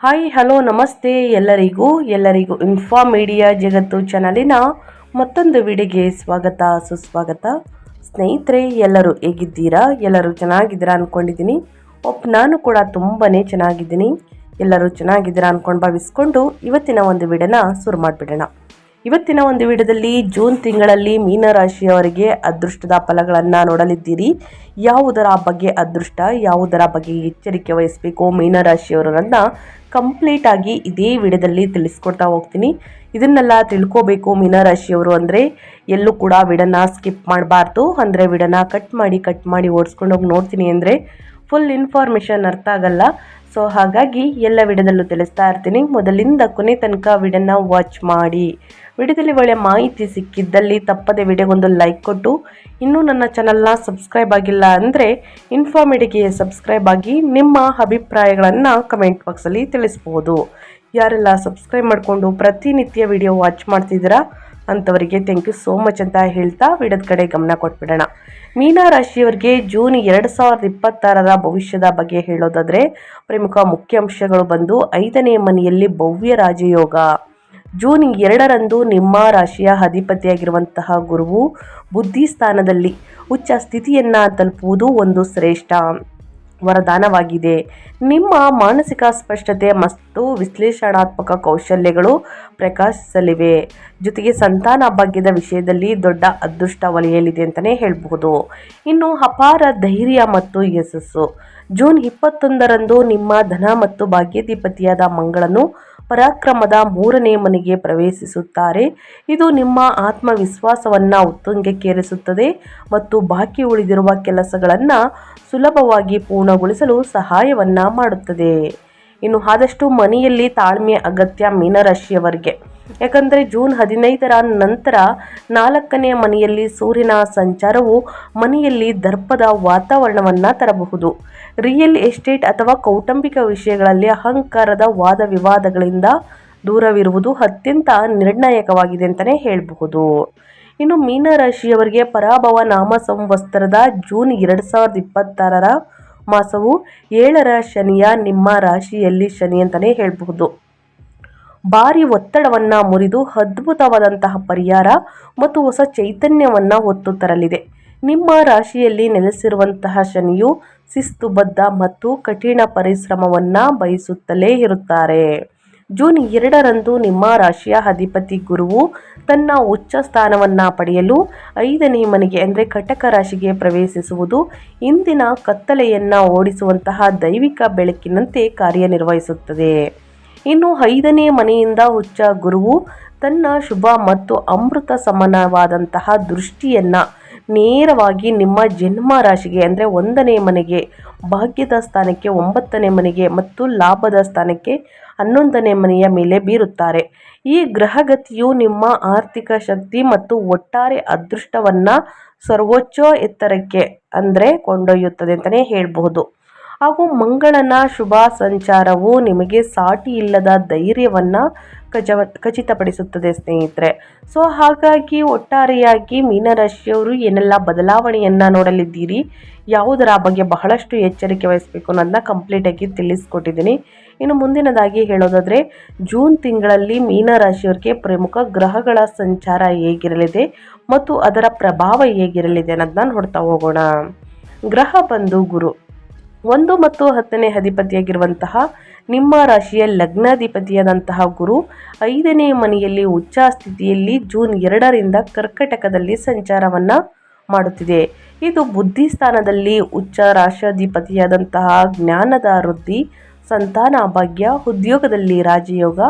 Hi hello ನಮಸ್ತೆ ಎಲ್ಲರಿಗೂ inform media ಜಗತ್ತು ಚಾನಲಿನ ಮತ್ತೊಂದು ವಿಡಿಯೋಗೆ ಸ್ವಾಗತ ಸುಸ್ವಾಗತ. ಸ್ನೇಹಿತರೆ, ಎಲ್ಲರೂ ಹೇಗಿದ್ದೀರಾ? ಎಲ್ಲರೂ ಚೆನ್ನಾಗಿದ್ದೀರಾ ಅಂದ್ಕೊಂಡಿದ್ದೀನಿ. ನಾನು ಕೂಡ ತುಂಬಾ ಚೆನ್ನಾಗಿದ್ದೀನಿ. ಎಲ್ಲರೂ ಚೆನ್ನಾಗಿದ್ದೀರಾ ಅಂದ್ಕೊಂಡು ಭಾವಿಸ್ಕೊಂಡು ಇವತ್ತಿನ ಒಂದು ವಿಡಿಯೋನ ಶುರು ಮಾಡಿಬಿಡೋಣ. ಇವತ್ತಿನ ಒಂದು ವಿಡಿಯೋದಲ್ಲಿ ಜೂನ್ ತಿಂಗಳಲ್ಲಿ ಮೀನರಾಶಿಯವರಿಗೆ ಅದೃಷ್ಟದ ಫಲಗಳನ್ನು ನೋಡಲಿದ್ದೀರಿ. ಯಾವುದರ ಬಗ್ಗೆ ಅದೃಷ್ಟ, ಯಾವುದರ ಬಗ್ಗೆ ಎಚ್ಚರಿಕೆ ವಹಿಸಬೇಕು ಮೀನರಾಶಿಯವರನ್ನ ಕಂಪ್ಲೀಟ್ ಆಗಿ ಇದೇ ವಿಡಿಯೋದಲ್ಲಿ ತಿಳಿಸ್ಕೊಡ್ತಾ ಹೋಗ್ತೀನಿ. ಇದನ್ನೆಲ್ಲ ತಿಳ್ಕೋಬೇಕು ಮೀನರಾಶಿಯವರು ಅಂದರೆ ಎಲ್ಲೂ ಕೂಡ ವಿಡಿಯೋನ ಸ್ಕಿಪ್ ಮಾಡಬಾರ್ದು. ಅಂದರೆ ವಿಡಿಯೋನ ಕಟ್ ಮಾಡಿ ಓಡಿಸ್ಕೊಂಡು ಹೋಗಿ ನೋಡ್ತೀನಿ ಅಂದರೆ ಫುಲ್ ಇನ್ಫಾರ್ಮೇಷನ್ ಅರ್ಥ ಆಗಲ್ಲ. ಸೊ ಹಾಗಾಗಿ ಎಲ್ಲ ವಿಡಿಯೋದಲ್ಲೂ ತಿಳಿಸ್ತಾ ಇರ್ತೀನಿ. ಮೊದಲಿಂದ ಕೊನೆ ತನಕ ವಿಡಿಯೋನ ವಾಚ್ ಮಾಡಿ. ವಿಡಿಯೋದಲ್ಲಿ ಒಳ್ಳೆ ಮಾಹಿತಿ ಸಿಕ್ಕಿದ್ದಲ್ಲಿ ತಪ್ಪದೆ ವಿಡಿಯೋಗೊಂದು ಲೈಕ್ ಕೊಟ್ಟು, ಇನ್ನೂ ನನ್ನ ಚಾನಲ್ನ ಸಬ್ಸ್ಕ್ರೈಬ್ ಆಗಿಲ್ಲ ಅಂದರೆ ಇನ್ಫಾರ್ಮೇಟಿವ್ಗೆ ಸಬ್ಸ್ಕ್ರೈಬ್ ಆಗಿ ನಿಮ್ಮ ಅಭಿಪ್ರಾಯಗಳನ್ನು ಕಮೆಂಟ್ ಬಾಕ್ಸಲ್ಲಿ ತಿಳಿಸ್ಬೋದು. ಯಾರೆಲ್ಲ ಸಬ್ಸ್ಕ್ರೈಬ್ ಮಾಡಿಕೊಂಡು ಪ್ರತಿನಿತ್ಯ ವಿಡಿಯೋ ವಾಚ್ ಮಾಡ್ತಿದ್ದೀರಾ ಅಂಥವರಿಗೆ ಥ್ಯಾಂಕ್ ಯು ಸೋ ಮಚ್ ಅಂತ ಹೇಳ್ತಾ ವಿಡಿಯೋದ ಕಡೆ ಗಮನ ಕೊಟ್ಬಿಡೋಣ. ಮೀನರಾಶಿಯವರಿಗೆ ಜೂನ್ 2026 ಭವಿಷ್ಯದ ಬಗ್ಗೆ ಹೇಳೋದಾದರೆ ಪ್ರಮುಖ ಮುಖ್ಯಾಂಶಗಳು ಬಂದು 5ನೇ ಮನೆಯಲ್ಲಿ ಭವ್ಯ ರಾಜಯೋಗ. ಜೂನ್ 2ರಂದು ನಿಮ್ಮ ರಾಶಿಯ ಅಧಿಪತಿಯಾಗಿರುವಂತಹ ಗುರುವು ಬುದ್ಧಿ ಸ್ಥಾನದಲ್ಲಿ ಉಚ್ಚ ಸ್ಥಿತಿಯನ್ನು ತಲುಪುವುದು ಒಂದು ಶ್ರೇಷ್ಠ ವರದಾನವಾಗಿದೆ. ನಿಮ್ಮ ಮಾನಸಿಕ ಸ್ಪಷ್ಟತೆ ಮತ್ತು ವಿಶ್ಲೇಷಣಾತ್ಮಕ ಕೌಶಲ್ಯಗಳು ಪ್ರಕಾಶಿಸಲಿವೆ. ಜೊತೆಗೆ ಸಂತಾನ ಭಾಗ್ಯದ ವಿಷಯದಲ್ಲಿ ದೊಡ್ಡ ಅದೃಷ್ಟ ಒಲಿಯಲಿದೆ ಅಂತಲೇ ಹೇಳಬಹುದು. ಇನ್ನು ಅಪಾರ ಧೈರ್ಯ ಮತ್ತು ಯಶಸ್ಸು. ಜೂನ್ 21ರಂದು ನಿಮ್ಮ ಧನ ಮತ್ತು ಭಾಗ್ಯಾಧಿಪತಿಯಾದ ಮಂಗಳನು ಪರಾಕ್ರಮದ 3ನೇ ಮನೆಗೆ ಪ್ರವೇಶಿಸುತ್ತಾರೆ. ಇದು ನಿಮ್ಮ ಆತ್ಮವಿಶ್ವಾಸವನ್ನು ಉತ್ತುಂಗಕ್ಕೇರಿಸುತ್ತದೆ ಮತ್ತು ಬಾಕಿ ಉಳಿದಿರುವ ಕೆಲಸಗಳನ್ನು ಸುಲಭವಾಗಿ ಪೂರ್ಣಗೊಳಿಸಲು ಸಹಾಯವನ್ನು ಮಾಡುತ್ತದೆ. ಇನ್ನು ಆದಷ್ಟು ಮನೆಯಲ್ಲಿ ತಾಳ್ಮೆ ಅಗತ್ಯ ಮೀನರಾಶಿಯವರಿಗೆ. ಯಾಕಂದರೆ ಜೂನ್ 15ರ ನಂತರ 4ನೇ ಮನೆಯಲ್ಲಿ ಸೂರ್ಯನ ಸಂಚಾರವು ಮನೆಯಲ್ಲಿ ದರ್ಪದ ವಾತಾವರಣವನ್ನು ತರಬಹುದು. ರಿಯಲ್ ಎಸ್ಟೇಟ್ ಅಥವಾ ಕೌಟುಂಬಿಕ ವಿಷಯಗಳಲ್ಲಿ ಅಹಂಕಾರದ ವಾದ ವಿವಾದಗಳಿಂದ ದೂರವಿರುವುದು ಅತ್ಯಂತ ನಿರ್ಣಾಯಕವಾಗಿದೆ ಅಂತಲೇ ಹೇಳಬಹುದು. ಇನ್ನು ಮೀನರಾಶಿಯವರಿಗೆ ಪರಾಭವ ನಾಮ ಸಂವತ್ಸರದ ಜೂನ್ 2026 ಮಾಸವು 7ರ ಶನಿಯ ನಿಮ್ಮ ರಾಶಿಯಲ್ಲಿ ಶನಿ ಅಂತಲೇ ಹೇಳಬಹುದು. ಭಾರಿ ಒತ್ತಡವನ್ನು ಮುರಿದು ಅದ್ಭುತವಾದಂತಹ ಪರಿಹಾರ ಮತ್ತು ಹೊಸ ಚೈತನ್ಯವನ್ನು ಹೊತ್ತು ತರಲಿದೆ. ನಿಮ್ಮ ರಾಶಿಯಲ್ಲಿ ನೆಲೆಸಿರುವಂತಹ ಶನಿಯು ಶಿಸ್ತುಬದ್ಧ ಮತ್ತು ಕಠಿಣ ಪರಿಶ್ರಮವನ್ನು ಬಯಸುತ್ತಲೇ ಇರುತ್ತಾರೆ. ಜೂನ್ 2ರಂದು ನಿಮ್ಮ ರಾಶಿಯ ಅಧಿಪತಿ ಗುರುವು ತನ್ನ ಉಚ್ಚ ಸ್ಥಾನವನ್ನು ಪಡೆಯಲು 5ನೇ ಮನೆಗೆ ಅಂದರೆ ಕಟಕ ರಾಶಿಗೆ ಪ್ರವೇಶಿಸುವುದು ಇಂದಿನ ಕತ್ತಲೆಯನ್ನು ಓಡಿಸುವಂತಹ ದೈವಿಕ ಬೆಳಕಿನಂತೆ ಕಾರ್ಯನಿರ್ವಹಿಸುತ್ತದೆ. ಇನ್ನು 5ನೇ ಮನೆಯಿಂದ ಉಚ್ಚ ಗುರುವು ತನ್ನ ಶುಭ ಮತ್ತು ಅಮೃತ ಸಮಾನವಾದಂತಹ ದೃಷ್ಟಿಯನ್ನು ನೇರವಾಗಿ ನಿಮ್ಮ ಜನ್ಮ ರಾಶಿಗೆ ಅಂದರೆ 1ನೇ ಮನೆಗೆ, ಭಾಗ್ಯದ ಸ್ಥಾನಕ್ಕೆ 9ನೇ ಮನೆಗೆ ಮತ್ತು ಲಾಭದ ಸ್ಥಾನಕ್ಕೆ 11ನೇ ಮನೆಯ ಮೇಲೆ ಬೀರುತ್ತಾರೆ. ಈ ಗ್ರಹಗತಿಯು ನಿಮ್ಮ ಆರ್ಥಿಕ ಶಕ್ತಿ ಮತ್ತು ಒಟ್ಟಾರೆ ಅದೃಷ್ಟವನ್ನು ಸರ್ವೋಚ್ಚ ಎತ್ತರಕ್ಕೆ ಅಂದರೆ ಕೊಂಡೊಯ್ಯುತ್ತದೆ ಅಂತಲೇ ಹೇಳಬಹುದು. ಹಾಗೂ ಮಂಗಳನ ಶುಭ ಸಂಚಾರವು ನಿಮಗೆ ಸಾಟಿ ಇಲ್ಲದ ಧೈರ್ಯವನ್ನು ಖಚಿತಪಡಿಸುತ್ತದೆ ಸ್ನೇಹಿತರೆ. ಸೊ ಹಾಗಾಗಿ ಒಟ್ಟಾರೆಯಾಗಿ ಮೀನರಾಶಿಯವರು ಏನೆಲ್ಲ ಬದಲಾವಣೆಯನ್ನು ನೋಡಲಿದ್ದೀರಿ, ಯಾವುದರ ಬಗ್ಗೆ ಬಹಳಷ್ಟು ಎಚ್ಚರಿಕೆ ವಹಿಸಬೇಕು ಅನ್ನೋದನ್ನ ಕಂಪ್ಲೀಟಾಗಿ ತಿಳಿಸ್ಕೊಟ್ಟಿದ್ದೀನಿ. ಇನ್ನು ಮುಂದಿನದಾಗಿ ಹೇಳೋದಾದರೆ ಜೂನ್ ತಿಂಗಳಲ್ಲಿ ಮೀನರಾಶಿಯವರಿಗೆ ಪ್ರಮುಖ ಗ್ರಹಗಳ ಸಂಚಾರ ಹೇಗಿರಲಿದೆ ಮತ್ತು ಅದರ ಪ್ರಭಾವ ಹೇಗಿರಲಿದೆ ಅನ್ನೋದನ್ನ ನೋಡ್ತಾ ಹೋಗೋಣ. ಗ್ರಹ ಬಂದು ಗುರು 1 ಮತ್ತು 10ನೇ ಅಧಿಪತಿಯಾಗಿರುವಂತಹ ನಿಮ್ಮ ರಾಶಿಯ ಲಗ್ನಾಧಿಪತಿಯಾದಂತಹ ಗುರು 5ನೇ ಮನೆಯಲ್ಲಿ ಉಚ್ಚ ಸ್ಥಿತಿಯಲ್ಲಿ ಜೂನ್ 2ರಿಂದ ಕರ್ಕಟಕದಲ್ಲಿ ಸಂಚಾರವನ್ನು ಮಾಡುತ್ತಿದೆ. ಇದು ಬುದ್ಧಿ ಸ್ಥಾನದಲ್ಲಿ ಉಚ್ಚ ರಾಶಾಧಿಪತಿಯಾದಂತಹ ಜ್ಞಾನದ ವೃದ್ಧಿ, ಸಂತಾನ ಭಾಗ್ಯ, ಉದ್ಯೋಗದಲ್ಲಿ ರಾಜಯೋಗ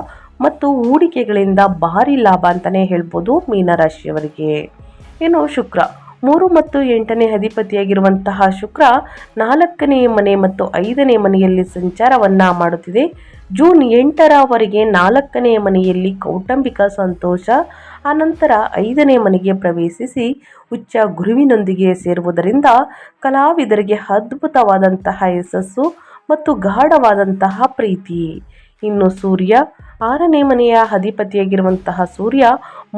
ಮತ್ತು ಹೂಡಿಕೆಗಳಿಂದ ಭಾರಿ ಲಾಭ ಅಂತಲೇ ಹೇಳ್ಬೋದು ಮೀನರಾಶಿಯವರಿಗೆ. ಇನ್ನು ಶುಕ್ರ 3 ಮತ್ತು 8ನೇ ಅಧಿಪತಿಯಾಗಿರುವಂತಹ ಶುಕ್ರ 4ನೇ ಮನೆ ಮತ್ತು 5ನೇ ಮನೆಯಲ್ಲಿ ಸಂಚಾರವನ್ನು ಮಾಡುತ್ತಿದೆ. ಜೂನ್ 8ರವರೆಗೆ 4ನೇ ಮನೆಯಲ್ಲಿ ಕೌಟುಂಬಿಕ ಸಂತೋಷ, ಆನಂತರ 5ನೇ ಮನೆಗೆ ಪ್ರವೇಶಿಸಿ ಉಚ್ಚ ಗುರುವಿನೊಂದಿಗೆ ಸೇರುವುದರಿಂದ ಕಲಾವಿದರಿಗೆ ಅದ್ಭುತವಾದಂತಹ ಯಶಸ್ಸು ಮತ್ತು ಗಾಢವಾದಂತಹ ಪ್ರೀತಿ. ಇನ್ನು ಸೂರ್ಯ 6ನೇ ಮನೆಯ ಅಧಿಪತಿಯಾಗಿರುವಂತಹ ಸೂರ್ಯ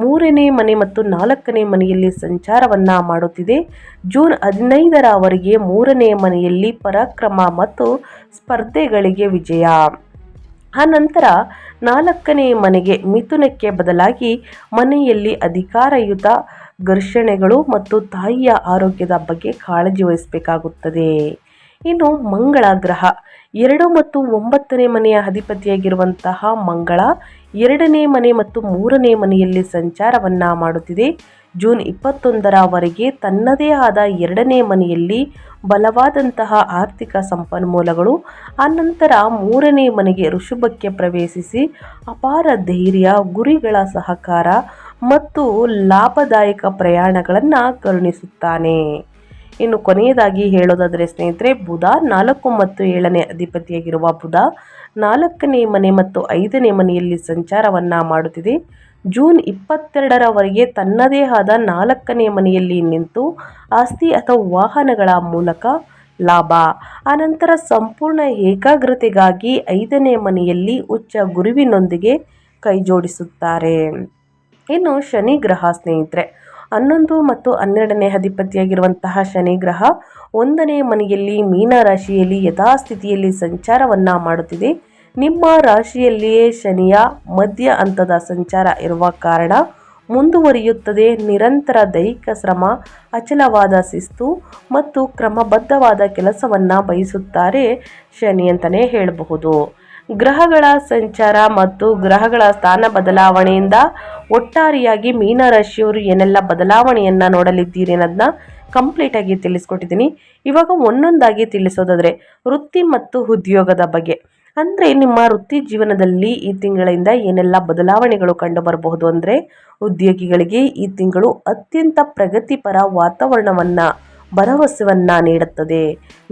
3ನೇ ಮನೆ ಮತ್ತು 4ನೇ ಮನೆಯಲ್ಲಿ ಸಂಚಾರವನ್ನು ಮಾಡುತ್ತಿದೆ. ಜೂನ್ 15ರವರೆಗೆ 3ನೇ ಮನೆಯಲ್ಲಿ ಪರಾಕ್ರಮ ಮತ್ತು ಸ್ಪರ್ಧೆಗಳಿಗೆ ವಿಜಯ. ಆ ನಂತರ 4ನೇ ಮನೆಗೆ ಮಿಥುನಕ್ಕೆ ಬದಲಾಗಿ ಮನೆಯಲ್ಲಿ ಅಧಿಕಾರಯುತ ಘರ್ಷಣೆಗಳು ಮತ್ತು ತಾಯಿಯ ಆರೋಗ್ಯದ ಬಗ್ಗೆ ಕಾಳಜಿ ವಹಿಸಬೇಕಾಗುತ್ತದೆ. ಇನ್ನು ಮಂಗಳ ಗ್ರಹ 2 ಮತ್ತು 9ನೇ ಮನೆಯ ಅಧಿಪತಿಯಾಗಿರುವಂತಹ ಮಂಗಳ 2ನೇ ಮನೆ ಮತ್ತು 3ನೇ ಮನೆಯಲ್ಲಿ ಸಂಚಾರವನ್ನ ಮಾಡುತ್ತಿದೆ. ಜೂನ್ 21ರವರೆಗೆ ತನ್ನದೇ ಆದ 2ನೇ ಮನೆಯಲ್ಲಿ ಬಲವಾದಂತಹ ಆರ್ಥಿಕ ಸಂಪನ್ಮೂಲಗಳು, ಆನಂತರ 3ನೇ ಮನೆಗೆ ಋಷಭಕ್ಕೆ ಪ್ರವೇಶಿಸಿ ಅಪಾರ ಧೈರ್ಯ, ಗುರಿಗಳ ಸಹಕಾರ ಮತ್ತು ಲಾಭದಾಯಕ ಪ್ರಯಾಣಗಳನ್ನು ಕರುಣಿಸುತ್ತಾನೆ. ಇನ್ನು ಕೊನೆಯದಾಗಿ ಹೇಳೋದಾದರೆ ಸ್ನೇಹಿತರೆ, ಬುಧ 4 ಮತ್ತು 7ನೇ ಅಧಿಪತಿಯಾಗಿರುವ ಬುಧ 4ನೇ ಮನೆ ಮತ್ತು 5ನೇ ಮನೆಯಲ್ಲಿ ಸಂಚಾರವನ್ನ ಮಾಡುತ್ತಿದೆ. ಜೂನ್ 22ರವರೆಗೆ ತನ್ನದೇ ಆದ 4ನೇ ಮನೆಯಲ್ಲಿ ನಿಂತು ಆಸ್ತಿ ಅಥವಾ ವಾಹನಗಳ ಮೂಲಕ ಲಾಭ, ಆನಂತರ ಸಂಪೂರ್ಣ ಏಕಾಗ್ರತೆಗಾಗಿ 5ನೇ ಮನೆಯಲ್ಲಿ ಉಚ್ಚ ಗುರುವಿನೊಂದಿಗೆ ಕೈಜೋಡಿಸುತ್ತಾರೆ. ಇನ್ನು ಶನಿ ಗ್ರಹ ಸ್ನೇಹಿತರೆ, 11 ಮತ್ತು 12ನೇ ಅಧಿಪತಿಯಾಗಿರುವಂತಹ ಶನಿ ಗ್ರಹ 1ನೇ ಮನೆಯಲ್ಲಿ ಮೀನ ರಾಶಿಯಲ್ಲಿ ಯಥಾಸ್ಥಿತಿಯಲ್ಲಿ ಸಂಚಾರವನ್ನ ಮಾಡುತ್ತಿದೆ. ನಿಮ್ಮ ರಾಶಿಯಲ್ಲಿಯೇ ಶನಿಯ ಮಧ್ಯ ಹಂತದ ಸಂಚಾರ ಇರುವ ಕಾರಣ ಮುಂದುವರಿಯುತ್ತದೆ. ನಿರಂತರ ದೈಹಿಕ ಶ್ರಮ, ಅಚಲವಾದ ಶಿಸ್ತು ಮತ್ತು ಕ್ರಮಬದ್ಧವಾದ ಕೆಲಸವನ್ನ ಬಯಸುತ್ತಾರೆ ಶನಿ ಅಂತಲೇ ಹೇಳಬಹುದು. ಗ್ರಹಗಳ ಸಂಚಾರ ಮತ್ತು ಗ್ರಹಗಳ ಸ್ಥಾನ ಬದಲಾವಣೆಯಿಂದ ಒಟ್ಟಾರೆಯಾಗಿ ಮೀನರಾಶಿಯವರು ಏನೆಲ್ಲ ಬದಲಾವಣೆಯನ್ನು ನೋಡಲಿದ್ದೀರಿ ಅನ್ನೋದನ್ನ ಕಂಪ್ಲೀಟ್ ಆಗಿ ತಿಳಿಸ್ಕೊಟ್ಟಿದ್ದೀನಿ. ಇವಾಗ ಒಂದೊಂದಾಗಿ ತಿಳಿಸೋದಾದರೆ ವೃತ್ತಿ ಮತ್ತು ಉದ್ಯೋಗದ ಬಗ್ಗೆ. ಅಂದರೆ ನಿಮ್ಮ ವೃತ್ತಿ ಜೀವನದಲ್ಲಿ ಈ ತಿಂಗಳಿಂದ ಏನೆಲ್ಲ ಬದಲಾವಣೆಗಳು ಕಂಡು ಬರಬಹುದು ಅಂದರೆ, ಉದ್ಯೋಗಿಗಳಿಗೆ ಈ ತಿಂಗಳು ಅತ್ಯಂತ ಪ್ರಗತಿಪರ ವಾತಾವರಣವನ್ನು ಭರವಸೆಯನ್ನ ನೀಡುತ್ತದೆ.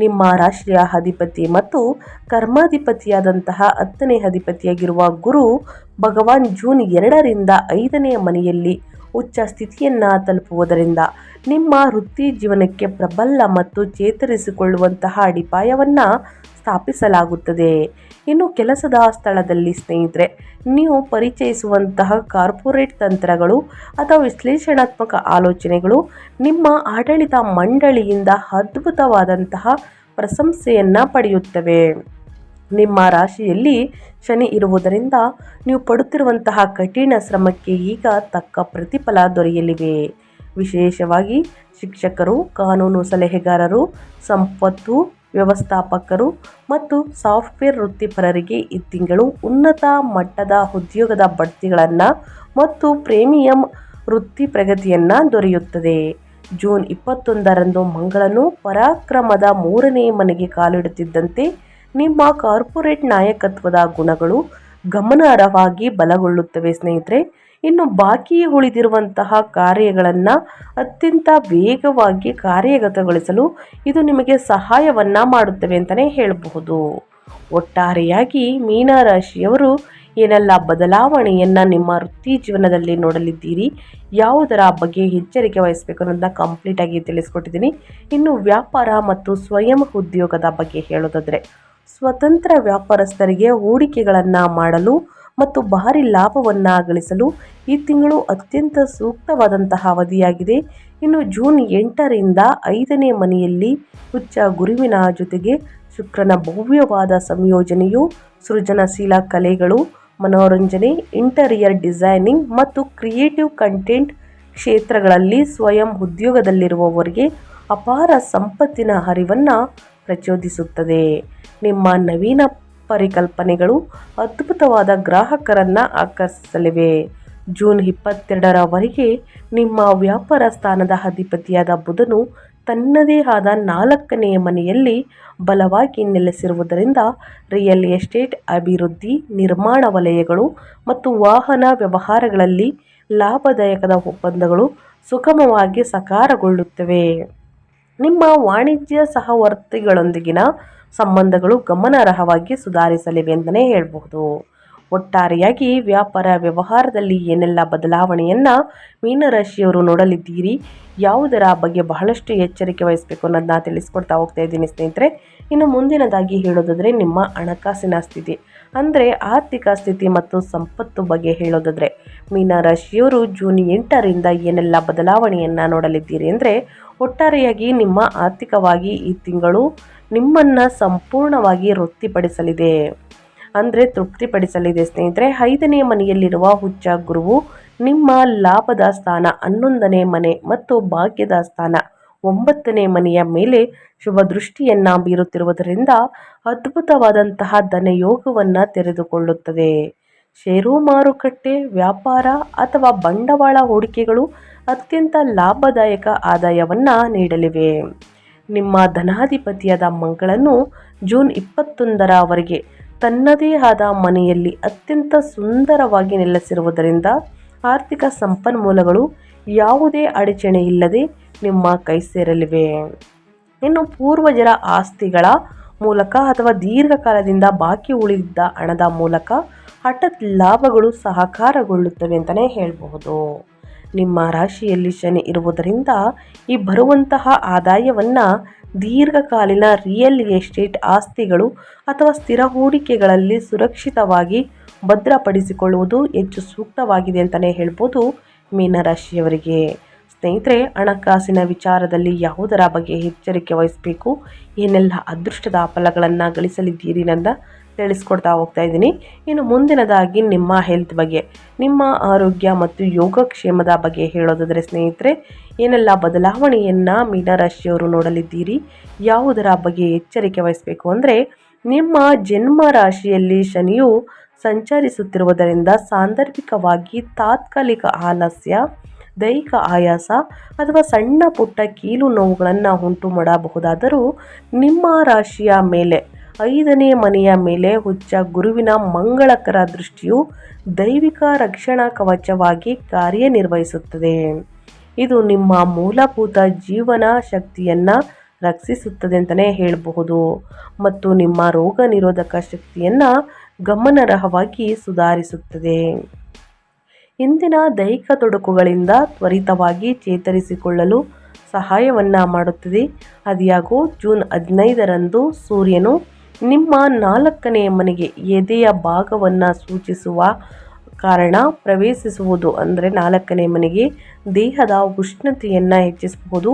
ನಿಮ್ಮ ರಾಶಿಯ ಅಧಿಪತಿ ಮತ್ತು ಕರ್ಮಾಧಿಪತಿಯಾದಂತಹ 10ನೇ ಅಧಿಪತಿಯಾಗಿರುವ ಗುರು ಭಗವಾನ್ ಜೂನ್ 2ರಿಂದ 5ನೇ ಮನೆಯಲ್ಲಿ ಉಚ್ಚ ಸ್ಥಿತಿಯನ್ನು ತಲುಪುವುದರಿಂದ ನಿಮ್ಮ ವೃತ್ತಿ ಜೀವನಕ್ಕೆ ಪ್ರಬಲ ಮತ್ತು ಚೇತರಿಸಿಕೊಳ್ಳುವಂತಹ ಅಡಿಪಾಯವನ್ನು ಸ್ಥಾಪಿಸಲಾಗುತ್ತದೆ. ಇನ್ನು ಕೆಲಸದ ಸ್ಥಳದಲ್ಲಿ ಸ್ನೇಹಿತರೆ, ನೀವು ಪರಿಚಯಿಸುವಂತಹ ಕಾರ್ಪೊರೇಟ್ ತಂತ್ರಗಳು ಅಥವಾ ವಿಶ್ಲೇಷಣಾತ್ಮಕ ಆಲೋಚನೆಗಳು ನಿಮ್ಮ ಆಡಳಿತ ಮಂಡಳಿಯಿಂದ ಅದ್ಭುತವಾದಂತಹ ಪ್ರಶಂಸೆಯನ್ನು ಪಡೆಯುತ್ತವೆ. ನಿಮ್ಮ ರಾಶಿಯಲ್ಲಿ ಶನಿ ಇರುವುದರಿಂದ ನೀವು ಪಡುತ್ತಿರುವಂತಹ ಕಠಿಣ ಶ್ರಮಕ್ಕೆ ಈಗ ತಕ್ಕ ಪ್ರತಿಫಲ ದೊರೆಯಲಿವೆ. ವಿಶೇಷವಾಗಿ ಶಿಕ್ಷಕರು, ಕಾನೂನು ಸಲಹೆಗಾರರು, ಸಂಪತ್ತು ವ್ಯವಸ್ಥಾಪಕರು ಮತ್ತು ಸಾಫ್ಟ್ವೇರ್ ವೃತ್ತಿಪರರಿಗೆ ಈ ತಿಂಗಳು ಉನ್ನತ ಮಟ್ಟದ ಉದ್ಯೋಗದ ಬಡ್ತಿಗಳನ್ನು ಮತ್ತು ಪ್ರೀಮಿಯಂ ವೃತ್ತಿ ಪ್ರಗತಿಯನ್ನು ದೊರೆಯುತ್ತದೆ. ಜೂನ್ 21ರಂದು ಮಂಗಳನು ಪರಾಕ್ರಮದ 3ನೇ ಮನೆಗೆ ಕಾಲಿಡುತ್ತಿದ್ದಂತೆ ನಿಮ್ಮ ಕಾರ್ಪೊರೇಟ್ ನಾಯಕತ್ವದ ಗುಣಗಳು ಗಮನಾರ್ಹವಾಗಿ ಬಲಗೊಳ್ಳುತ್ತವೆ ಸ್ನೇಹಿತರೆ. ಇನ್ನು ಬಾಕಿ ಉಳಿದಿರುವಂತಹ ಕಾರ್ಯಗಳನ್ನು ಅತ್ಯಂತ ವೇಗವಾಗಿ ಕಾರ್ಯಗತಗೊಳಿಸಲು ಇದು ನಿಮಗೆ ಸಹಾಯವನ್ನು ಮಾಡುತ್ತವೆ ಅಂತಲೇ ಹೇಳಬಹುದು. ಒಟ್ಟಾರೆಯಾಗಿ ಮೀನರಾಶಿಯವರು ಏನೆಲ್ಲ ಬದಲಾವಣೆಯನ್ನು ನಿಮ್ಮ ವೃತ್ತಿ ಜೀವನದಲ್ಲಿ ನೋಡಲಿದ್ದೀರಿ, ಯಾವುದರ ಬಗ್ಗೆ ಎಚ್ಚರಿಕೆ ವಹಿಸಬೇಕು ಅನ್ನೋದನ್ನ ಕಂಪ್ಲೀಟಾಗಿ ತಿಳಿಸ್ಕೊಟ್ಟಿದ್ದೀನಿ. ಇನ್ನು ವ್ಯಾಪಾರ ಮತ್ತು ಸ್ವಯಂ ಉದ್ಯೋಗದ ಬಗ್ಗೆ ಹೇಳೋದಾದರೆ, ಸ್ವತಂತ್ರ ವ್ಯಾಪಾರಸ್ಥರಿಗೆ ಹೂಡಿಕೆಗಳನ್ನು ಮಾಡಲು ಮತ್ತು ಭಾರಿ ಲಾಭವನ್ನು ಗಳಿಸಲು ಈ ತಿಂಗಳು ಅತ್ಯಂತ ಸೂಕ್ತವಾದಂತಹ ಅವಧಿಯಾಗಿದೆ. ಇನ್ನು ಜೂನ್ 8ರಿಂದ 5ನೇ ಮನೆಯಲ್ಲಿ ಉಚ್ಚ ಗುರುವಿನ ಜೊತೆಗೆ ಶುಕ್ರನ ಭವ್ಯವಾದ ಸಂಯೋಜನೆಯು ಸೃಜನಶೀಲ ಕಲೆಗಳು, ಮನೋರಂಜನೆ, ಇಂಟೀರಿಯರ್ ಡಿಸೈನಿಂಗ್ ಮತ್ತು ಕ್ರಿಯೇಟಿವ್ ಕಂಟೆಂಟ್ ಕ್ಷೇತ್ರಗಳಲ್ಲಿ ಸ್ವಯಂ ಉದ್ಯೋಗದಲ್ಲಿರುವವರಿಗೆ ಅಪಾರ ಸಂಪತ್ತಿನ ಹರಿವನ್ನು ಪ್ರಚೋದಿಸುತ್ತದೆ. ನಿಮ್ಮ ನವೀನ ಪರಿಕಲ್ಪನೆಗಳು ಅದ್ಭುತವಾದ ಗ್ರಾಹಕರನ್ನು ಆಕರ್ಷಿಸಲಿವೆ. ಜೂನ್ 22ರವರೆಗೆ ನಿಮ್ಮ ವ್ಯಾಪಾರ ಸ್ಥಾನದ ಅಧಿಪತಿಯಾದ ಬುಧನು ತನ್ನದೇ ಆದ 4ನೇ ಮನೆಯಲ್ಲಿ ಬಲವಾಗಿ ನೆಲೆಸಿರುವುದರಿಂದ ರಿಯಲ್ ಎಸ್ಟೇಟ್, ಅಭಿವೃದ್ಧಿ, ನಿರ್ಮಾಣ ವಲಯಗಳು ಮತ್ತು ವಾಹನ ವ್ಯವಹಾರಗಳಲ್ಲಿ ಲಾಭದಾಯಕದ ಒಪ್ಪಂದಗಳು ಸುಗಮವಾಗಿ ಸಾಕಾರಗೊಳ್ಳುತ್ತವೆ. ನಿಮ್ಮ ವಾಣಿಜ್ಯ ಸಹವರ್ತಿಗಳೊಂದಿಗಿನ ಸಂಬಂಧಗಳು ಗಮನಾರ್ಹವಾಗಿ ಸುಧಾರಿಸಲಿವೆ ಅಂತಲೇ ಹೇಳಬಹುದು. ಒಟ್ಟಾರೆಯಾಗಿ ವ್ಯಾಪಾರ ವ್ಯವಹಾರದಲ್ಲಿ ಏನೆಲ್ಲ ಬದಲಾವಣೆಯನ್ನು ಮೀನರಾಶಿಯವರು ನೋಡಲಿದ್ದೀರಿ, ಯಾವುದರ ಬಗ್ಗೆ ಬಹಳಷ್ಟು ಎಚ್ಚರಿಕೆ ವಹಿಸಬೇಕು ಅನ್ನೋದನ್ನ ತಿಳಿಸ್ಕೊಡ್ತಾ ಹೋಗ್ತಾ ಇದ್ದೀನಿ ಸ್ನೇಹಿತರೆ. ಇನ್ನು ಮುಂದಿನದಾಗಿ ಹೇಳೋದಾದರೆ ನಿಮ್ಮ ಹಣಕಾಸಿನ ಸ್ಥಿತಿ, ಅಂದರೆ ಆರ್ಥಿಕ ಸ್ಥಿತಿ ಮತ್ತು ಸಂಪತ್ತು ಬಗ್ಗೆ ಹೇಳೋದಾದರೆ, ಮೀನರಾಶಿಯವರು ಜೂನ್ 8ರಿಂದ ಏನೆಲ್ಲ ಬದಲಾವಣೆಯನ್ನು ನೋಡಲಿದ್ದೀರಿ ಅಂದರೆ, ಒಟ್ಟಾರೆಯಾಗಿ ನಿಮ್ಮ ಆರ್ಥಿಕವಾಗಿ ಈ ತಿಂಗಳು ನಿಮ್ಮನ್ನು ಸಂಪೂರ್ಣವಾಗಿ ವೃತ್ತಿಪಡಿಸಲಿದೆ. ಅಂದರೆ ತೃಪ್ತಿಪಡಿಸಲಿದೆ ಸ್ನೇಹಿತರೆ. 5ನೇ ಮನೆಯಲ್ಲಿರುವ ಹುಚ್ಚ ಗುರುವು ನಿಮ್ಮ ಲಾಭದ ಸ್ಥಾನ 11ನೇ ಮನೆ ಮತ್ತು ಭಾಗ್ಯದ ಸ್ಥಾನ 9ನೇ ಮನೆಯ ಮೇಲೆ ಶುಭ ದೃಷ್ಟಿಯನ್ನ ಬೀರುತ್ತಿರುವುದರಿಂದ ಅದ್ಭುತವಾದಂತಹ ಧನಯೋಗವನ್ನು ತೆರೆದುಕೊಳ್ಳುತ್ತದೆ. ಷೇರು ಮಾರುಕಟ್ಟೆ, ವ್ಯಾಪಾರ ಅಥವಾ ಬಂಡವಾಳ ಹೂಡಿಕೆಗಳು ಅತ್ಯಂತ ಲಾಭದಾಯಕ ಆದಾಯವನ್ನು ನೀಡಲಿವೆ. ನಿಮ್ಮ ಧನಾಧಿಪತಿಯಾದ ಮಂಗಳನು ಜೂನ್ 21ರವರೆಗೆ ತನ್ನದೇ ಆದ ಮನೆಯಲ್ಲಿ ಅತ್ಯಂತ ಸುಂದರವಾಗಿ ನೆಲೆಸಿರುವುದರಿಂದ ಆರ್ಥಿಕ ಸಂಪನ್ಮೂಲಗಳು ಯಾವುದೇ ಅಡಚಣೆ ಇಲ್ಲದೆ ನಿಮ್ಮ ಕೈ ಸೇರಲಿವೆ. ಇನ್ನು ಪೂರ್ವಜರ ಆಸ್ತಿಗಳ ಮೂಲಕ ಅಥವಾ ದೀರ್ಘಕಾಲದಿಂದ ಬಾಕಿ ಉಳಿದಿದ್ದ ಹಣದ ಮೂಲಕ ಹಠಾತ್ ಲಾಭಗಳು ಸಹಕಾರಗೊಳ್ಳುತ್ತವೆ ಅಂತಲೇ ಹೇಳಬಹುದು. ನಿಮ್ಮ ರಾಶಿಯಲ್ಲಿ ಶನಿ ಇರುವುದರಿಂದ ಈ ಬರುವಂತಹ ಆದಾಯವನ್ನು ದೀರ್ಘಕಾಲೀನ ರಿಯಲ್ ಎಸ್ಟೇಟ್ ಆಸ್ತಿಗಳು ಅಥವಾ ಸ್ಥಿರ ಹೂಡಿಕೆಗಳಲ್ಲಿ ಸುರಕ್ಷಿತವಾಗಿ ಭದ್ರಪಡಿಸಿಕೊಳ್ಳುವುದು ಹೆಚ್ಚು ಸೂಕ್ತವಾಗಿದೆ ಅಂತಲೇ ಹೇಳ್ಬೋದು ಮೀನರಾಶಿಯವರಿಗೆ. ಸ್ನೇಹಿತರೆ, ಹಣಕಾಸಿನ ವಿಚಾರದಲ್ಲಿ ಯಾವುದರ ಬಗ್ಗೆ ಎಚ್ಚರಿಕೆ ವಹಿಸಬೇಕು, ಏನೆಲ್ಲ ಅದೃಷ್ಟದ ಫಲಗಳನ್ನು ಗಳಿಸಲಿದ್ದೀರಿ ಅಂತ ತಿಳಿಸ್ಕೊಡ್ತಾ ಹೋಗ್ತಾ ಇದ್ದೀನಿ. ಇನ್ನು ಮುಂದಿನದಾಗಿ ನಿಮ್ಮ ಹೆಲ್ತ್ ಬಗ್ಗೆ, ನಿಮ್ಮ ಆರೋಗ್ಯ ಮತ್ತು ಯೋಗಕ್ಷೇಮದ ಬಗ್ಗೆ ಹೇಳೋದಾದರೆ ಸ್ನೇಹಿತರೆ, ಏನೆಲ್ಲ ಬದಲಾವಣೆಯನ್ನು ಮೀನರಾಶಿಯವರು ನೋಡಲಿದ್ದೀರಿ, ಯಾವುದರ ಬಗ್ಗೆ ಎಚ್ಚರಿಕೆ ವಹಿಸಬೇಕು ಅಂದರೆ, ನಿಮ್ಮ ಜನ್ಮ ರಾಶಿಯಲ್ಲಿ ಶನಿಯು ಸಂಚರಿಸುತ್ತಿರುವುದರಿಂದ ಸಾಂದರ್ಭಿಕವಾಗಿ ತಾತ್ಕಾಲಿಕ ಆಲಸ್ಯ, ದೈಹಿಕ ಆಯಾಸ ಅಥವಾ ಸಣ್ಣ ಪುಟ್ಟ ಕೀಲು ನೋವುಗಳನ್ನು ಉಂಟು ಮಾಡಬಹುದಾದರೂ ನಿಮ್ಮ ರಾಶಿಯ ಮೇಲೆ 5ನೇ ಮನೆಯ ಮೇಲೆ ಹುಚ್ಚ ಗುರುವಿನ ಮಂಗಳಕರ ದೃಷ್ಟಿಯು ದೈವಿಕ ರಕ್ಷಣಾ ಕವಚವಾಗಿ ಕಾರ್ಯನಿರ್ವಹಿಸುತ್ತದೆ. ಇದು ನಿಮ್ಮ ಮೂಲಭೂತ ಜೀವನ ಶಕ್ತಿಯನ್ನು ರಕ್ಷಿಸುತ್ತದೆ ಅಂತಲೇ ಹೇಳಬಹುದು ಮತ್ತು ನಿಮ್ಮ ರೋಗ ನಿರೋಧಕ ಶಕ್ತಿಯನ್ನು ಗಮನಾರ್ಹವಾಗಿ ಸುಧಾರಿಸುತ್ತದೆ. ಇಂದಿನ ದೈಹಿಕ ತೊಡಕುಗಳಿಂದ ತ್ವರಿತವಾಗಿ ಚೇತರಿಸಿಕೊಳ್ಳಲು ಸಹಾಯವನ್ನು ಮಾಡುತ್ತದೆ. ಆದಾಗ್ಯೂ ಜೂನ್ 15ರಂದು ಸೂರ್ಯನು ನಿಮ್ಮ 4ನೇ ಮನೆಗೆ ಎದೆಯ ಭಾಗವನ್ನು ಸೂಚಿಸುವ ಕಾರಣ ಪ್ರವೇಶಿಸುವುದು ಅಂದರೆ 4ನೇ ಮನೆಗೆ ದೇಹದ ಉಷ್ಣತೆಯನ್ನು ಹೆಚ್ಚಿಸಬಹುದು.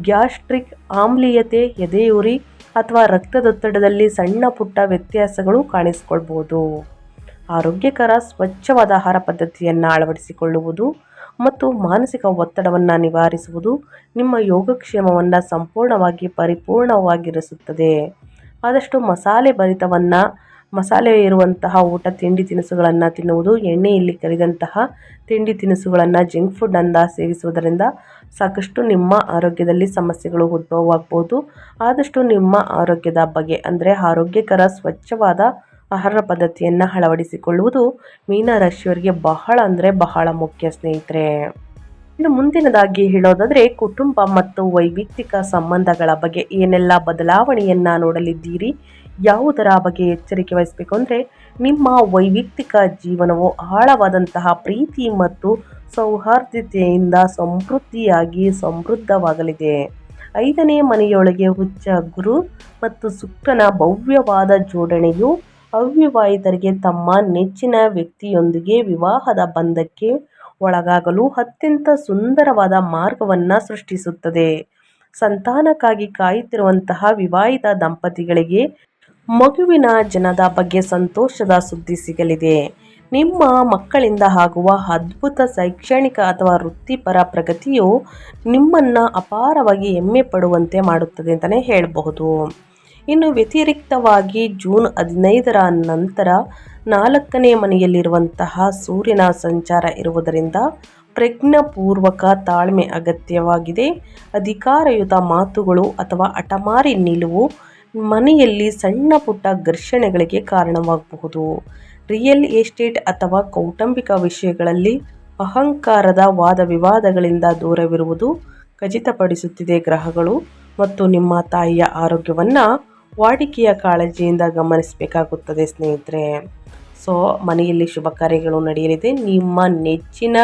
ಗ್ಯಾಸ್ಟ್ರಿಕ್ ಆಮ್ಲೀಯತೆ, ಎದೆಯುರಿ ಅಥವಾ ರಕ್ತದೊತ್ತಡದಲ್ಲಿ ಸಣ್ಣ ಪುಟ್ಟ ವ್ಯತ್ಯಾಸಗಳು ಕಾಣಿಸಿಕೊಳ್ಬಹುದು. ಆರೋಗ್ಯಕರ ಸ್ವಚ್ಛವಾದ ಆಹಾರ ಪದ್ಧತಿಯನ್ನು ಅಳವಡಿಸಿಕೊಳ್ಳುವುದು ಮತ್ತು ಮಾನಸಿಕ ಒತ್ತಡವನ್ನು ನಿವಾರಿಸುವುದು ನಿಮ್ಮ ಯೋಗಕ್ಷೇಮವನ್ನು ಸಂಪೂರ್ಣವಾಗಿ ಪರಿಪೂರ್ಣವಾಗಿರಿಸುತ್ತದೆ. ಆದಷ್ಟು ಮಸಾಲೆ ಇರುವಂತಹ ಊಟ, ತಿಂಡಿ ತಿನಿಸುಗಳನ್ನು ತಿನ್ನುವುದು, ಎಣ್ಣೆಯಲ್ಲಿ ಕರಿದಂತಹ ತಿಂಡಿ ತಿನಿಸುಗಳನ್ನು, ಜಂಕ್ ಫುಡ್ಡನ್ನು ಸೇವಿಸುವುದರಿಂದ ಸಾಕಷ್ಟು ನಿಮ್ಮ ಆರೋಗ್ಯದಲ್ಲಿ ಸಮಸ್ಯೆಗಳು ಉದ್ಭವವಾಗಬಹುದು. ಆದಷ್ಟು ನಿಮ್ಮ ಆರೋಗ್ಯದ ಬಗ್ಗೆ ಅಂದರೆ ಆರೋಗ್ಯಕರ ಸ್ವಚ್ಛವಾದ ಆಹಾರ ಪದ್ಧತಿಯನ್ನು ಅಳವಡಿಸಿಕೊಳ್ಳುವುದು ಮೀನರಾಶಿಯವರಿಗೆ ಬಹಳ ಅಂದರೆ ಬಹಳ ಮುಖ್ಯ ಸ್ನೇಹಿತರೆ. ಇನ್ನು ಮುಂದಿನದಾಗಿ ಹೇಳೋದಾದರೆ ಕುಟುಂಬ ಮತ್ತು ವೈಯಕ್ತಿಕ ಸಂಬಂಧಗಳ ಬಗ್ಗೆ ಏನೆಲ್ಲ ಬದಲಾವಣೆಯನ್ನು ನೋಡಲಿದ್ದೀರಿ, ಯಾವುದರ ಬಗ್ಗೆ ಎಚ್ಚರಿಕೆ ವಹಿಸಬೇಕು ಅಂದರೆ, ನಿಮ್ಮ ವೈಯಕ್ತಿಕ ಜೀವನವು ಆಳವಾದಂತಹ ಪ್ರೀತಿ ಮತ್ತು ಸೌಹಾರ್ದತೆಯಿಂದ ಸಮೃದ್ಧವಾಗಲಿದೆ. 5ನೇ ಮನೆಯೊಳಗೆ ಹುಚ್ಚ ಗುರು ಮತ್ತು ಶುಕ್ರನ ಭವ್ಯವಾದ ಜೋಡಣೆಯು ಅವಿವಾಹಿತರಿಗೆ ತಮ್ಮ ನೆಚ್ಚಿನ ವ್ಯಕ್ತಿಯೊಂದಿಗೆ ವಿವಾಹದ ಬಂಧಕ್ಕೆ ಒಳಗಾಗಲು ಅತ್ಯಂತ ಸುಂದರವಾದ ಮಾರ್ಗವನ್ನು ಸೃಷ್ಟಿಸುತ್ತದೆ. ಸಂತಾನಕ್ಕಾಗಿ ಕಾಯುತ್ತಿರುವಂತಹ ವಿವಾಹಿತ ದಂಪತಿಗಳಿಗೆ ಮಗುವಿನ ಜನನದ ಬಗ್ಗೆ ಸಂತೋಷದ ಸುದ್ದಿ ಸಿಗಲಿದೆ. ನಿಮ್ಮ ಮಕ್ಕಳಿಂದ ಆಗುವ ಅದ್ಭುತ ಶೈಕ್ಷಣಿಕ ಅಥವಾ ವೃತ್ತಿಪರ ಪ್ರಗತಿಯು ನಿಮ್ಮನ್ನು ಅಪಾರವಾಗಿ ಹೆಮ್ಮೆ ಪಡುವಂತೆ ಮಾಡುತ್ತದೆ ಅಂತಲೇ ಹೇಳಬಹುದು. ಇನ್ನು ವ್ಯತಿರಿಕ್ತವಾಗಿ ಜೂನ್ 15ರ ನಂತರ 4ನೇ ಮನೆಯಲ್ಲಿರುವಂತಹ ಸೂರ್ಯನ ಸಂಚಾರ ಇರುವುದರಿಂದ ಪ್ರಜ್ಞಾಪೂರ್ವಕ ತಾಳ್ಮೆ ಅಗತ್ಯವಾಗಿದೆ. ಅಧಿಕಾರಯುತ ಮಾತುಗಳು ಅಥವಾ ಹಠಮಾರಿ ನಿಲುವು ಮನೆಯಲ್ಲಿ ಸಣ್ಣ ಪುಟ್ಟ ಘರ್ಷಣೆಗಳಿಗೆ ಕಾರಣವಾಗಬಹುದು. ರಿಯಲ್ ಎಸ್ಟೇಟ್ ಅಥವಾ ಕೌಟುಂಬಿಕ ವಿಷಯಗಳಲ್ಲಿ ಅಹಂಕಾರದ ವಾದ ವಿವಾದಗಳಿಂದ ದೂರವಿರುವುದು ಖಚಿತಪಡಿಸುತ್ತಿದೆ. ಗ್ರಹಗಳು ಮತ್ತು ನಿಮ್ಮ ತಾಯಿಯ ಆರೋಗ್ಯವನ್ನು ವಾಡಿಕೆಯ ಕಾಳಜಿಯಿಂದ ಗಮನಿಸಬೇಕಾಗುತ್ತದೆ ಸ್ನೇಹಿತರೆ. ಮನೆಯಲ್ಲಿ ಶುಭ ಕಾರ್ಯಗಳು ನಡೆಯಲಿದೆ. ನಿಮ್ಮ ನೆಚ್ಚಿನ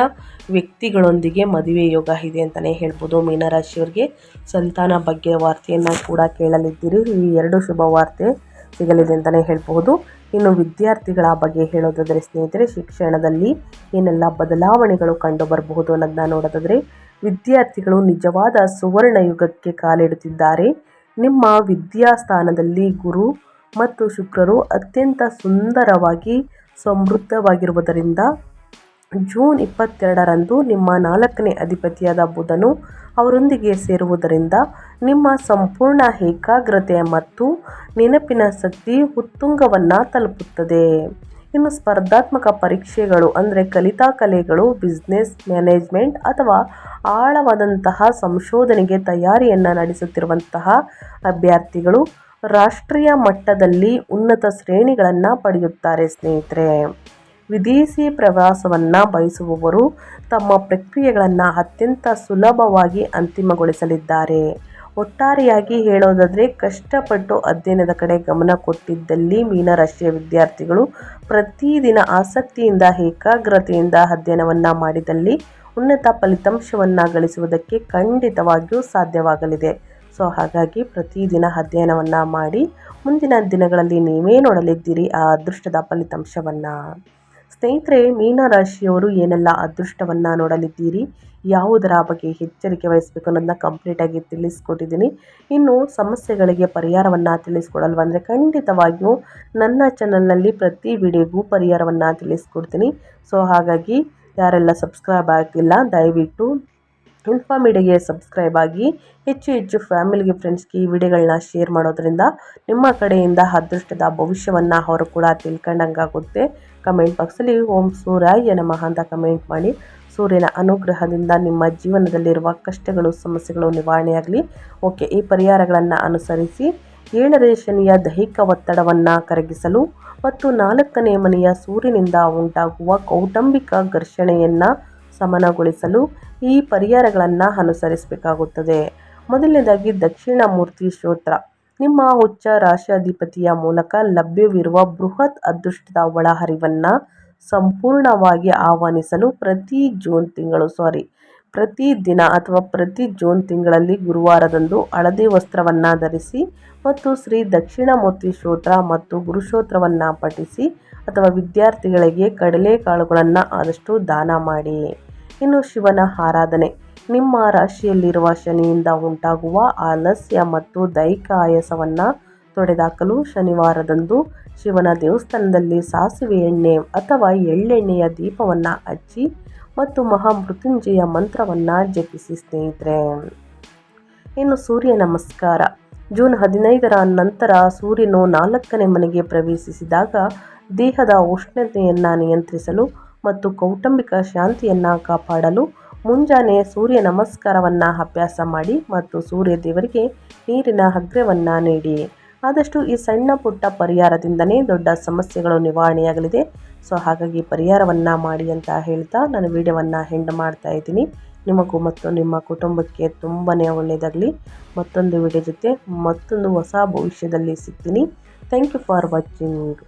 ವ್ಯಕ್ತಿಗಳೊಂದಿಗೆ ಮದುವೆ ಯೋಗ ಇದೆ ಅಂತಲೇ ಹೇಳ್ಬೋದು. ಮೀನರಾಶಿಯವರಿಗೆ ಸಂತಾನ ಬಗ್ಗೆ ವಾರ್ತೆಯನ್ನು ಕೂಡ ಕೇಳಲಿದ್ದೀರಿ. ಈ 2 ಶುಭ ವಾರ್ತೆ ಸಿಗಲಿದೆ ಅಂತಲೇ ಹೇಳ್ಬೋದು. ಇನ್ನು ವಿದ್ಯಾರ್ಥಿಗಳ ಬಗ್ಗೆ ಹೇಳೋದಾದರೆ ಸ್ನೇಹಿತರೆ, ಶಿಕ್ಷಣದಲ್ಲಿ ಏನೆಲ್ಲ ಬದಲಾವಣೆಗಳು ಕಂಡು ಬರಬಹುದು ಅನ್ನೋದನ್ನ ನೋಡೋದಾದರೆ, ವಿದ್ಯಾರ್ಥಿಗಳು ನಿಜವಾದ ಸುವರ್ಣ ಯುಗಕ್ಕೆ ಕಾಲಿಡುತ್ತಿದ್ದಾರೆ. ನಿಮ್ಮ ವಿದ್ಯಾಸ್ಥಾನದಲ್ಲಿ ಗುರು ಮತ್ತು ಶುಕ್ರರು ಅತ್ಯಂತ ಸುಂದರವಾಗಿ ಸಮೃದ್ಧವಾಗಿರುವುದರಿಂದ ಜೂನ್ 22ರಂದು ನಿಮ್ಮ 4ನೇ ಅಧಿಪತಿಯಾದ ಬುಧನು ಅವರೊಂದಿಗೆ ಸೇರುವುದರಿಂದ ನಿಮ್ಮ ಸಂಪೂರ್ಣ ಏಕಾಗ್ರತೆ ಮತ್ತು ನೆನಪಿನ ಶಕ್ತಿ ಉತ್ತುಂಗವನ್ನು ತಲುಪುತ್ತದೆ. ಇನ್ನು ಸ್ಪರ್ಧಾತ್ಮಕ ಪರೀಕ್ಷೆಗಳು ಅಂದರೆ ಕಲಿತಾ ಕಲೆಗಳು, ಬಿಸ್ನೆಸ್, ಮ್ಯಾನೇಜ್ಮೆಂಟ್ ಅಥವಾ ಆಳವಾದಂತಹ ಸಂಶೋಧನೆಗೆ ತಯಾರಿಯನ್ನು ನಡೆಸುತ್ತಿರುವಂತಹ ಅಭ್ಯರ್ಥಿಗಳು ರಾಷ್ಟ್ರೀಯ ಮಟ್ಟದಲ್ಲಿ ಉನ್ನತ ಶ್ರೇಣಿಗಳನ್ನು ಪಡೆಯುತ್ತಾರೆ ಸ್ನೇಹಿತರೆ. ವಿದೇಶಿ ಪ್ರವಾಸವನ್ನು ಬಯಸುವವರು ತಮ್ಮ ಪ್ರಕ್ರಿಯೆಗಳನ್ನು ಅತ್ಯಂತ ಸುಲಭವಾಗಿ ಅಂತಿಮಗೊಳಿಸಲಿದ್ದಾರೆ. ಒಟ್ಟಾರೆಯಾಗಿ ಹೇಳೋದಾದರೆ ಕಷ್ಟಪಟ್ಟು ಅಧ್ಯಯನದ ಕಡೆ ಗಮನ ಕೊಟ್ಟಿದ್ದಲ್ಲಿ ಮೀನರಾಶಿಯ ವಿದ್ಯಾರ್ಥಿಗಳು ಪ್ರತಿದಿನ ಆಸಕ್ತಿಯಿಂದ ಏಕಾಗ್ರತೆಯಿಂದ ಅಧ್ಯಯನವನ್ನು ಮಾಡಿದಲ್ಲಿ ಉನ್ನತ ಫಲಿತಾಂಶವನ್ನು ಗಳಿಸುವುದಕ್ಕೆ ಖಂಡಿತವಾಗಿಯೂ ಸಾಧ್ಯವಾಗಲಿದೆ. ಸೊ ಹಾಗಾಗಿ ಪ್ರತಿದಿನ ಅಧ್ಯಯನವನ್ನು ಮಾಡಿ ಮುಂದಿನ ದಿನಗಳಲ್ಲಿ ನೀವೇ ನೋಡಲಿದ್ದೀರಿ ಆ ಅದೃಷ್ಟದ ಫಲಿತಾಂಶವನ್ನು. ಸ್ನೇಹಿತರೆ, ಮೀನರಾಶಿಯವರು ಏನೆಲ್ಲ ಅದೃಷ್ಟವನ್ನು ನೋಡಲಿದ್ದೀರಿ, ಯಾವುದರ ಬಗ್ಗೆ ಎಚ್ಚರಿಕೆ ವಹಿಸಬೇಕು ಅನ್ನೋದನ್ನ ಕಂಪ್ಲೀಟಾಗಿ ತಿಳಿಸ್ಕೊಟ್ಟಿದ್ದೀನಿ. ಇನ್ನು ಸಮಸ್ಯೆಗಳಿಗೆ ಪರಿಹಾರವನ್ನು ತಿಳಿಸ್ಕೊಡಲ್ವ ಅಂದರೆ ಖಂಡಿತವಾಗಿಯೂ ನನ್ನ ಚಾನಲ್ನಲ್ಲಿ ಪ್ರತಿ ವಿಡಿಯೋಗೂ ಪರಿಹಾರವನ್ನು ತಿಳಿಸ್ಕೊಡ್ತೀನಿ. ಸೊ ಹಾಗಾಗಿ ಯಾರೆಲ್ಲ ಸಬ್ಸ್ಕ್ರೈಬ್ ಆಗಿಲ್ಲ ದಯವಿಟ್ಟು ಇನ್ಫಾ ಮೀಡಿಯಾಗೆ ಸಬ್ಸ್ಕ್ರೈಬ್ ಆಗಿ ಹೆಚ್ಚು ಫ್ಯಾಮಿಲಿಗೆ, ಫ್ರೆಂಡ್ಸ್ಗೆ ಈ ವಿಡಿಯೋಗಳನ್ನ ಶೇರ್ ಮಾಡೋದ್ರಿಂದ ನಿಮ್ಮ ಕಡೆಯಿಂದ ಅದೃಷ್ಟದ ಭವಿಷ್ಯವನ್ನು ಅವರು ಕೂಡ ತಿಳ್ಕೊಂಡಂಗಾಗುತ್ತೆ. ಕಮೆಂಟ್ ಬಾಕ್ಸಲ್ಲಿ ಓಂ ಸೂರ್ಯಾಯ ನಮಃ ಅಂತ ಕಮೆಂಟ್ ಮಾಡಿ. ಸೂರ್ಯನ ಅನುಗ್ರಹದಿಂದ ನಿಮ್ಮ ಜೀವನದಲ್ಲಿರುವ ಕಷ್ಟಗಳು, ಸಮಸ್ಯೆಗಳು ನಿವಾರಣೆಯಾಗಲಿ. ಓಕೆ, ಈ ಪರಿಹಾರಗಳನ್ನು ಅನುಸರಿಸಿ 7ನೇ ಶನಿಯ ದೈಹಿಕ ಒತ್ತಡವನ್ನು ಕರಗಿಸಲು ಮತ್ತು 4ನೇ ಮನೆಯ ಸೂರ್ಯನಿಂದ ಉಂಟಾಗುವ ಕೌಟುಂಬಿಕ ಘರ್ಷಣೆಯನ್ನು ಸಮನಗೊಳಿಸಲು ಈ ಪರಿಹಾರಗಳನ್ನು ಅನುಸರಿಸಬೇಕಾಗುತ್ತದೆ. ಮೊದಲನೇದಾಗಿ ದಕ್ಷಿಣಾಮೂರ್ತಿ ಸ್ತೋತ್ರ. ನಿಮ್ಮ ಉಚ್ಚ ರಾಶಾಧಿಪತಿಯ ಮೂಲಕ ಲಭ್ಯವಿರುವ ಬೃಹತ್ ಅದೃಷ್ಟದ ಒಳಹರಿವನ್ನು ಸಂಪೂರ್ಣವಾಗಿ ಆಹ್ವಾನಿಸಲು ಪ್ರತಿ ದಿನ ಅಥವಾ ಪ್ರತಿ ಜೂನ್ ತಿಂಗಳಲ್ಲಿ ಗುರುವಾರದಂದು ಹಳದಿ ವಸ್ತ್ರವನ್ನು ಧರಿಸಿ ಮತ್ತು ಶ್ರೀ ದಕ್ಷಿಣಾಮೂರ್ತಿ ಸ್ತೋತ್ರ ಮತ್ತು ಗುರುಸ್ತೋತ್ರವನ್ನು ಪಠಿಸಿ ಅಥವಾ ವಿದ್ಯಾರ್ಥಿಗಳಿಗೆ ಕಡಲೆಕಾಳುಗಳನ್ನು ಆದಷ್ಟು ದಾನ ಮಾಡಿ. ಇನ್ನು ಶಿವನ ಆರಾಧನೆ. ನಿಮ್ಮ ರಾಶಿಯಲ್ಲಿರುವ ಶನಿಯಿಂದ ಉಂಟಾಗುವ ಆಲಸ್ಯ ಮತ್ತು ದೈಹಿಕ ಆಯಾಸವನ್ನು ತೊಡೆದಾಕಲು ಶನಿವಾರದಂದು ಶಿವನ ದೇವಸ್ಥಾನದಲ್ಲಿ ಸಾಸಿವೆ ಎಣ್ಣೆ ಅಥವಾ ಎಳ್ಳೆಣ್ಣೆಯ ದೀಪವನ್ನು ಹಚ್ಚಿ ಮತ್ತು ಮಹಾಮೃತ್ಯುಂಜಯ ಮಂತ್ರವನ್ನು ಜಪಿಸಿ ಸ್ನೇಹಿತರೆ. ಇನ್ನು ಸೂರ್ಯ ನಮಸ್ಕಾರ. ಜೂನ್ 15ರ ನಂತರ ಸೂರ್ಯನು 4ನೇ ಮನೆಗೆ ಪ್ರವೇಶಿಸಿದಾಗ ದೇಹದ ಉಷ್ಣತೆಯನ್ನು ನಿಯಂತ್ರಿಸಲು ಮತ್ತು ಕೌಟುಂಬಿಕ ಶಾಂತಿಯನ್ನು ಕಾಪಾಡಲು ಮುಂಜಾನೆ ಸೂರ್ಯ ನಮಸ್ಕಾರವನ್ನು ಅಭ್ಯಾಸ ಮಾಡಿ ಮತ್ತು ಸೂರ್ಯ ದೇವರಿಗೆ ನೀರಿನ ಅರ್ಘ್ಯವನ್ನು ನೀಡಿ. ಆದಷ್ಟು ಈ ಸಣ್ಣ ಪುಟ್ಟ ಪರಿಹಾರದಿಂದನೇ ದೊಡ್ಡ ಸಮಸ್ಯೆಗಳು ನಿವಾರಣೆಯಾಗಲಿದೆ. ಸೊ ಹಾಗಾಗಿ ಪರಿಹಾರವನ್ನು ಮಾಡಿ ಅಂತ ಹೇಳ್ತಾ ನಾನು ವಿಡಿಯೋವನ್ನು ಎಂಡ್ ಮಾಡ್ತಾ ಇದ್ದೀನಿ. ನಿಮಗೂ ಮತ್ತು ನಿಮ್ಮ ಕುಟುಂಬಕ್ಕೆ ತುಂಬಾ ಒಳ್ಳೆಯದಾಗಲಿ. ಮತ್ತೊಂದು ವಿಡಿಯೋ ಜೊತೆ ಮತ್ತೊಂದು ಹೊಸ ಭವಿಷ್ಯದಲ್ಲಿ ಸಿಗ್ತೀನಿ. Thank you for watching.